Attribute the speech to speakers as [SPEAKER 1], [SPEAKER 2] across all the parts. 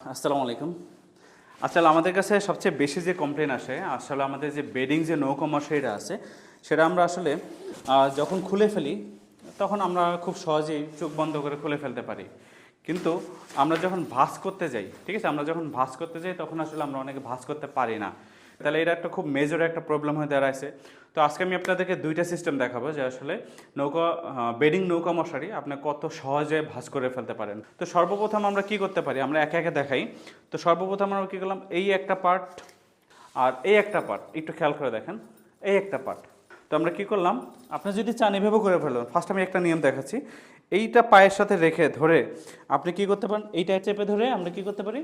[SPEAKER 1] আসসালামু আলাইকুম। আসলে আমাদের কাছে সবচেয়ে বেশি যে কমপ্লেন আসে আসলে আমাদের যে বেডিং যে নৌকা মশারিটা আছে সেটা আমরা আসলে যখন খুলে ফেলি তখন আমরা খুব সহজেই চোখ বন্ধ করে খুলে ফেলতে পারি। কিন্তু আমরা যখন ভাঁজ করতে যাই, ঠিক আছে, আমরা যখন ভাঁজ করতে যাই তখন আসলে আমরা অনেকে ভাঁজ করতে পারি না। তাহলে এটা একটা খুব মেজর একটা প্রবলেম হয়ে দাঁড়াইছে। তো আজকে আমি আপনাদেরকে দুইটা সিস্টেম দেখাবো যে আসলে নৌকা বেডিং নৌকা মশারি আপনি কত সহজে ভাঁজ করে ফেলতে পারেন। তো সর্বপ্রথম আমরা কি করতে পারি, আমরা একে একে দেখাই। তো সর্বপ্রথম আমরা কী করলাম, এই একটা পার্ট আর এই একটা পার্ট একটু খেয়াল করে দেখেন, এই একটা পার্ট। তো আমরা কি করলাম, আপনি যদি চান এভাবে করে ফেলবেন। ফার্স্ট আমি একটা নিয়ম দেখাচ্ছি। এইটা পায়ের সাথে রেখে ধরে আপনি কি করতে পারেন, এইটা চেপে ধরে আমরা কি করতে পারি,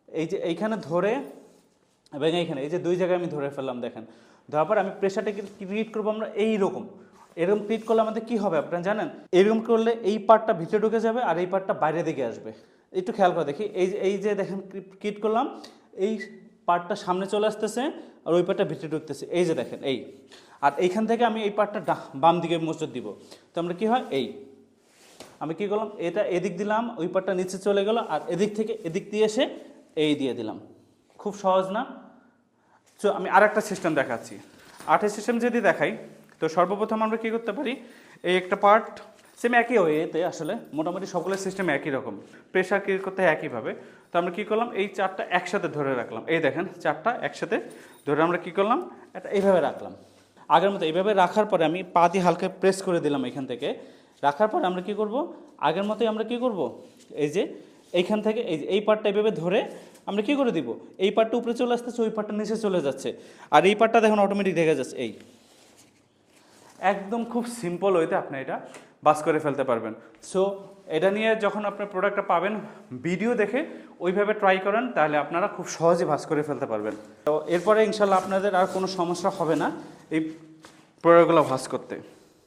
[SPEAKER 1] এই যে এইখানে ধরে এবং এইখানে এই যে দুই জায়গায় আমি ধরে ফেললাম, দেখেন ধরার পর আমি প্রেশারটা ক্রিয়েট করবো আমরা এইরকম। এরকম ক্রিয়েট করলে আমাদের কী হবে আপনারা জানেন, এরকম করলে এই পার্টটা ভিতরে ঢুকে যাবে আর এই পার্টটা বাইরে দিকে আসবে। একটু খেয়াল করে দেখি, এই যে দেখেন ক্রিয়েট করলাম, এই পার্টটা সামনে চলে আসতেছে আর ওই পার্টটা ভিতরে ঢুকতেছে, এই যে দেখেন এই। আর এইখান থেকে আমি এই পার্টটা বাম দিকে মোচড় দিব। তো আমরা কী হয়, এই আমি কী করলাম, এটা এদিক দিলাম, ওই পার্টটা নিচে চলে গেল আর এদিক থেকে এদিক দিয়ে এসে এই দিয়ে দিলাম। খুব সহজ না? সো আমি আর একটা সিস্টেম দেখাচ্ছি। আর্টের সিস্টেম যদি দেখাই, তো সর্বপ্রথম আমরা কী করতে পারি, এই একটা পার্ট সেম একই ওয়েতে, আসলে মোটামুটি সকলের সিস্টেম একই রকম, প্রেশার ক্রিয়েট করতে হয় একইভাবে। তো আমরা কী করলাম, এই চারটা একসাথে ধরে রাখলাম, এই দেখেন চারটা একসাথে ধরে আমরা কী করলাম, এটা এইভাবে রাখলাম। আগের মতো এইভাবে রাখার পরে আমি পা দিয়ে হালকা প্রেস করে দিলাম এখান থেকে। রাখার পর আমরা কি করব, আগের মতোই আমরা কি করব, এই যে এইখান থেকে এই পার্টটা এইভাবে ধরে আমরা কি করে দিব, এই পার্টটা উপরে চলে আসতেছে, ওই পার্টটা নিচে চলে যাচ্ছে আর এই পার্টটা দেখুন অটোমেটিক দেখে যাচ্ছে। এই একদম খুব সিম্পল ওয়েতে আপনি এটা বাস করে ফেলতে পারবেন। সো এটা নিয়ে যখন আপনার প্রোডাক্টটা পাবেন, ভিডিও দেখে ওইভাবে ট্রাই করেন, তাহলে আপনারা খুব সহজে ভাঁজ করে ফেলতে পারবেন। তো এরপরে ইনশাল্লাহ আপনাদের আর কোনো সমস্যা হবে না এই প্রোডাক্টগুলো ভাঁজ করতে।